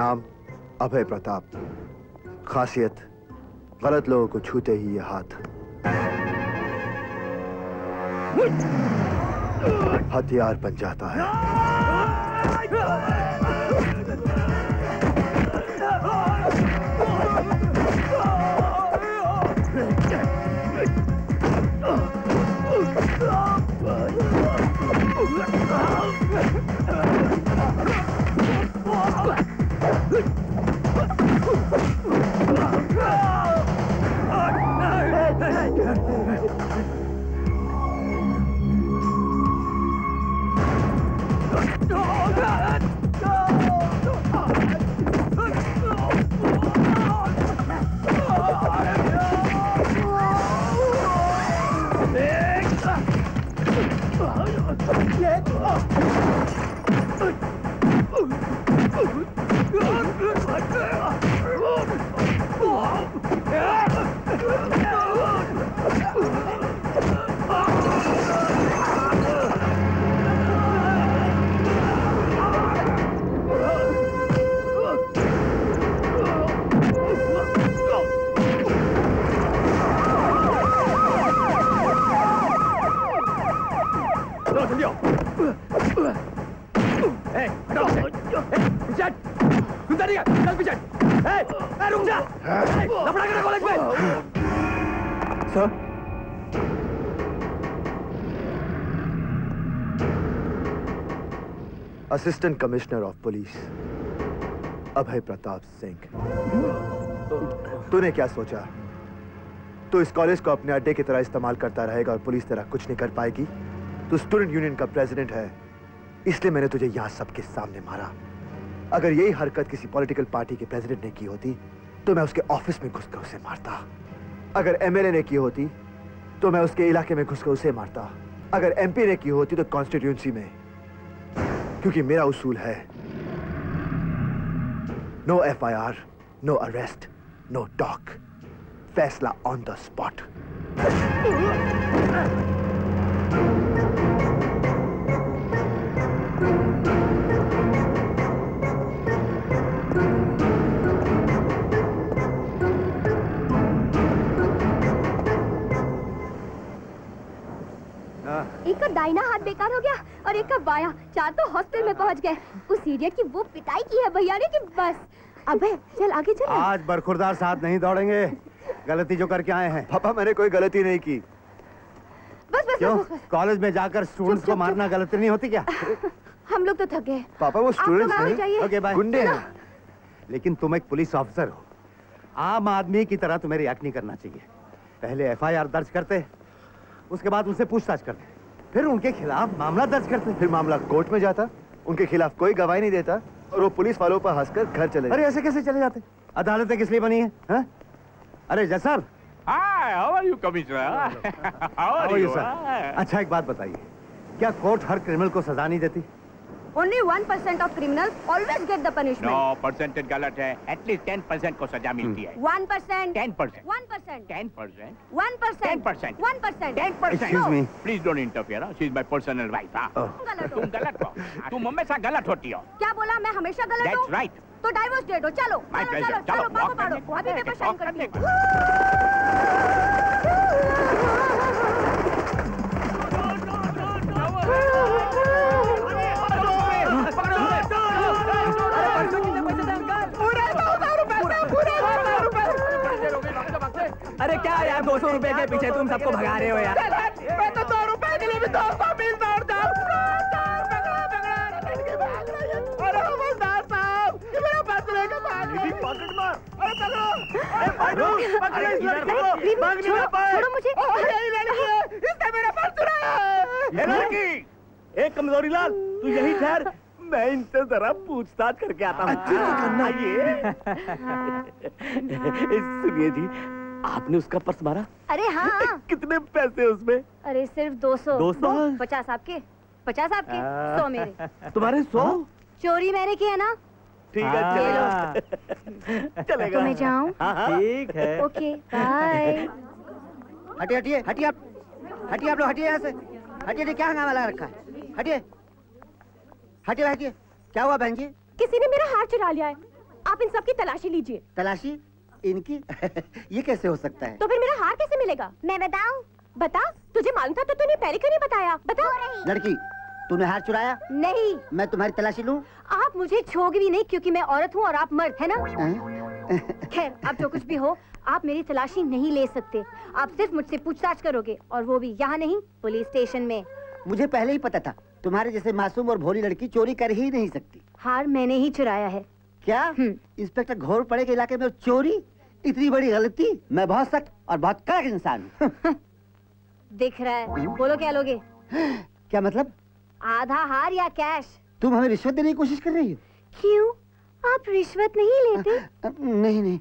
नाम अभय प्रताप। खासियत गलत लोगों को छूते ही ये हाथ हथियार बन जाता है। असिस्टेंट कमिश्नर ऑफ पुलिस अभय प्रताप सिंह। तूने क्या सोचा तू इस कॉलेज को अपने अड्डे की तरह इस्तेमाल करता रहेगा और पुलिस तेरा कुछ नहीं कर पाएगी? तू स्टूडेंट यूनियन का प्रेसिडेंट है, इसलिए मैंने तुझे यहां सबके सामने मारा। अगर यही हरकत किसी पॉलिटिकल पार्टी के प्रेसिडेंट ने की होती तो मैं उसके ऑफिस में घुसकर उसे मारता। अगर एमएलए ने की होती तो मैं उसके इलाके में घुसकर उसे मारता। अगर एमपी ने की होती तो कॉन्स्टिट्यूंसी में, क्योंकि मेरा उसूल है no FIR, no arrest, no talk, फैसला ऑन द स्पॉट। एक का दाहिना हाथ बेकार हो गया और एक का बायां, चार तो हॉस्टल में पहुंच गए। उस इडियट की वो पिटाई की है भैया ने कि बस। अबे चल आगे चल। आज बरखुरदार साथ नहीं दौड़ेंगे। गलती जो करके आए हैं। पापा मैंने कोई गलती नहीं की। बस बस क्यों? बस, बस। कॉलेज में जाकर स्टूडेंट्स को मारना गलती नहीं होती क्या? हम लोग तो थक गए। पापा वो स्टूडेंट्स नहीं, ओके बाय। गुंडे हैं। लेकिन तुम एक पुलिस ऑफिसर हो, आम आदमी की तरह तुम्हें रिएक्ट नहीं करना चाहिए। पहले एफआईआर दर्ज करते, उसके बाद उनसे पूछताछ करते, फिर उनके खिलाफ मामला दर्ज करते। फिर मामला कोर्ट में जाता, उनके खिलाफ कोई गवाही नहीं देता और वो पुलिस वालों पर हंसकर घर चले। अरे ऐसे कैसे चले जाते? अदालतें किस लिए बनी है, हा? अरे जय sir. Hi, how are you, Commissioner? How are you, sir? अच्छा एक बात बताइए, क्या कोर्ट हर क्रिमिनल को सजा नहीं देती? Only 1% of criminals always get the punishment. No, percentage गलत है. At least 10% को सजा मिलती है. 1%. 10%. 1%. 10%. 1%. 10%. 1%. 10%. Excuse me. Please don't interfere. She is my personal wife. गलत हो। तुम गलत हो. तुम हमेशा गलत होती हो. क्या बोला? मैं हमेशा गलत हूँ? That's right. तो डाइवोर्स दे दो। चलो My चलो pleasure. चलो चलो, पापा walk पाड़ो। करने को अभी है, पेपर walk साइन करने करती को हूँ। अरे क्या यार 200 रुपए के पीछे तुम सबको भगा रहे हो यार। मैं तो 2 रुपए के लिए भी 200 मील दौड़ जाऊं। अरे हवलदार साहब, ये मेरा पर्स लेके भाग गए। पॉकेट मार। अरे पकड़ो, अरे पकड़ो, पकड़ो इस लड़की को। भाग नहीं पाए। छोड़ो मुझे। यही लड़की है, इसने मेरा पर्स चुराया है। ये लड़की, एक कमजोरी लाल, तू यही ठहर, मैं इनसे जरा पूछताछ करके आता हूँ। आइए। सुनिए जी, आपने उसका पर्स मारा? अरे हाँ। कितने पैसे उसमें? अरे सिर्फ 200। 200? 50 आपके, 50 आपके, 100 मेरे। तुम्हारे 100? चोरी मैंने की है ना? ठीक है चलेगा। चलेगा। तो मैं जाऊँ? ठीक है। Okay bye. हटिए हटिए हटिए आप, हटिए आप लोग, हटिए यहाँ से। हटिए, क्या हंगामा लगा रखा है? हटिए हटिए हटिए। क्या हुआ बहन जी? किसी ने मेरा हार चुरा लिया है। आप इन सब की तलाशी लीजिए। तलाशी इनकी? ये कैसे हो सकता है? तो फिर मेरा हार कैसे मिलेगा? मैं बताऊं? बता, तुझे मालूम था तो तूने पहले क्यों नहीं बताया? बता। लड़की, तूने हार चुराया? नहीं। मैं तुम्हारी तलाशी लूं? आप मुझे छोड़ोगे भी नहीं क्योंकि मैं औरत हूँ और आप मर्द, है ना? खैर, अब जो कुछ भी हो, आप मेरी तलाशी नहीं ले सकते। आप सिर्फ मुझसे पूछताछ करोगे और वो भी यहाँ नहीं, पुलिस स्टेशन में। मुझे पहले ही पता था तुम्हारे जैसे मासूम और भोली लड़की चोरी कर ही नहीं सकती। हार मैंने ही चुराया है। क्या? इंस्पेक्टर घोरपड़े के इलाके में चोरी? इतनी बड़ी गलती? मैं बहुत सख्त और बहुत कड़क इंसान हूँ। दिख रहा है। बोलो क्या लोगे? क्या मतलब? आधा हार या कैश? तुम हमें रिश्वत देने की कोशिश कर रही हो? क्यों? आप रिश्वत नहीं लेते? नहीं नहीं,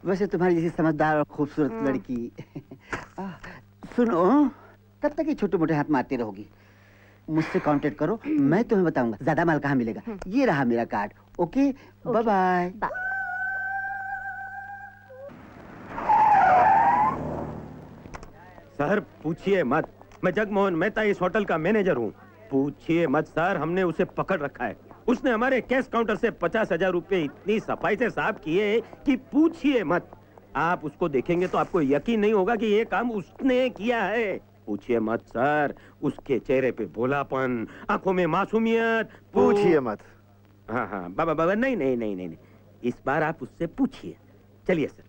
वैसे तुम्हारी जैसी समझदार और खूबसूरत लड़की। सुनो, तब तक ये छोटे मोटे हाथ मारती रहोगी। मुझसे कांटेक्ट करो, मैं तुम्हें बताऊंगा ज्यादा माल कहाँ मिलेगा। ये रहा मेरा card. Okay, bye bye. Sir पूछिए मत, मैं जगमोहन मेहता इस होटल का मैनेजर हूँ। पूछिए मत सर, हमने उसे पकड़ रखा है। उसने हमारे कैश काउंटर से 50,000 रुपए इतनी सफाई से साफ किए कि पूछिए मत। आप उसको देखेंगे तो आपको यकीन नहीं होगा कि ये काम उसने किया है। पूछिए मत सर, उसके चेहरे पे भोलापन, आंखों में मासूमियत। पूछिए मत। हाँ हाँ बाबा बाबा, नहीं नहीं नहीं नहीं, इस बार आप उससे पूछिए। चलिए सर,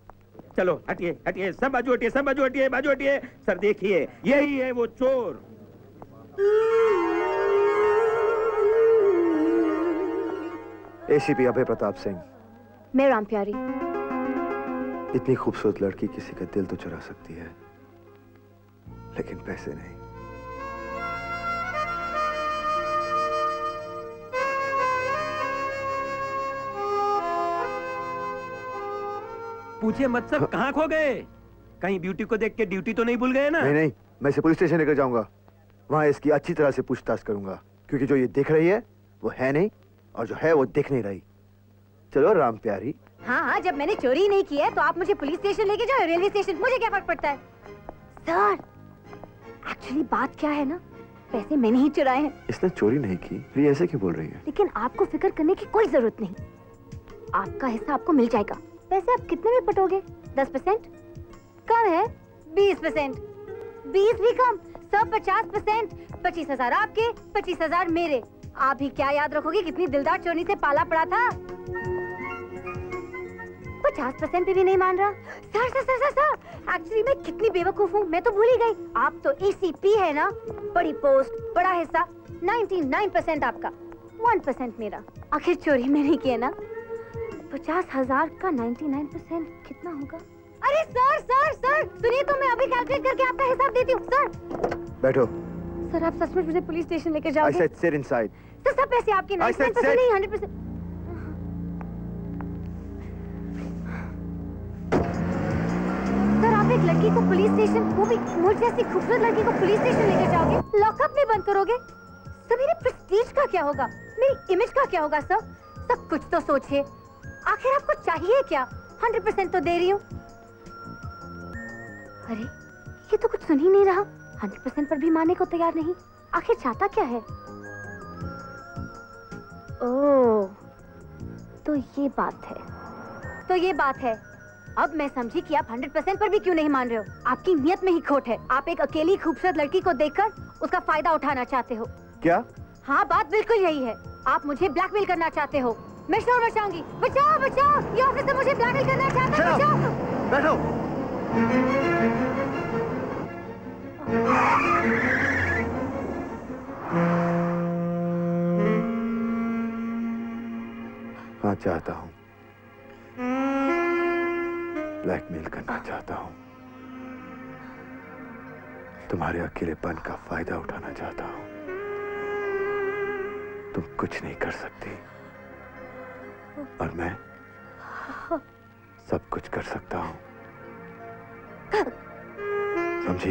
चलो हटिए हटिए, सब बाजू हटिए, सब बाजू हटिए, बाजू हटिए। सर देखिए, यही है वो चोर। एसीपी अभय प्रताप सिंह। मैं राम प्यारी। इतनी खूबसूरत लड़की किसी का दिल तो चुरा सकती है, लेकिन पैसे नहीं। पूछिए मत सर, कहाँ खो गए? कहीं ब्यूटी को देख के ड्यूटी तो नहीं भूल गए ना? नहीं नहीं, मैं इसे पुलिस स्टेशन लेकर जाऊंगा। वहां इसकी अच्छी तरह से पूछताछ करूंगा, क्योंकि जो ये दिख रही है वो है नहीं, और जो है वो दिख नहीं रही। चलो राम प्यारी। हाँ हाँ, जब मैंने चोरी नहीं की है तो आप मुझे पुलिस स्टेशन लेके जाओ, रेलवे स्टेशन, मुझे क्या फर्क पड़ता है? सर, एक्चुअली बात क्या है ना, पैसे मैंने ही चुराए हैं। इसने चोरी नहीं की, फिर ऐसे क्यों बोल रही है? लेकिन आपको फिक्र करने की कोई जरूरत नहीं, आपका हिस्सा आपको मिल जाएगा। पैसे आप कितने में पटोगे? 10%? कम है 20%? 20 भी कम, सब 50%। 25,000 आपके, 25,000 मेरे। आप भी क्या याद रखोगे कितनी दिलदार चोरी से पाला पड़ा था? 50% पे भी नहीं मान रहा। Sir sir sir sir sir, actually मैं कितनी बेवकूफ हूँ, मैं तो भूल ही गई। आप तो एसीपी है ना, बड़ी पोस्ट, बड़ा हिस्सा। 99% आपका, 1% मेरा। आखिर चोरी मैंने की है ना। 50,000 का 99% कितना होगा? अरे सर सर सर, सुनिए तो मैं अभी कैलकुलेट करके आपका हिसाब देती हूँ। सर बैठो। सर, आप सचमुच मुझे पुलिस स्टेशन लेके I जाओगे? said sit inside. सर, सब पैसे आपके, 99% नहीं, 100%। सर, आप एक लड़की को पुलिस स्टेशन, वो भी मुझ जैसी खूबसूरत लड़की को पुलिस स्टेशन लेकर जाओगे, लॉकअप में बंद करोगे? सर, मेरे प्रेस्टीज का क्या होगा, मेरी इमेज का क्या होगा? सर सब कुछ तो सोचिए, आखिर आपको चाहिए क्या? 100% तो दे रही हूँ। अरे, ये तो कुछ सुन ही नहीं रहा, 100% पर भी मानने को तैयार नहीं। आखिर चाहता क्या है? ओह, तो ये बात है। अब मैं समझी कि आप 100% पर भी क्यों नहीं मान रहे हो। आपकी नियत में ही खोट है। आप एक अकेली खूबसूरत लड़की को देखकर उसका फायदा उठाना चाहते हो। क्या? हाँ, बात बिल्कुल यही है। आप मुझे ब्लैकमेल करना चाहते हो। मैं शोर मचाऊंगी। बचाओ बचाओ, ये ऑफिसर मुझे ब्लैकमेल करना चाहता है। बचाओ। बैठो। हाँ, चाहता हूँ, ब्लैकमेल करना चाहता हूँ, तुम्हारे अकेलेपन का फायदा उठाना चाहता हूँ। तुम कुछ नहीं कर सकती और मैं सब कुछ कर सकता हूँ, समझी?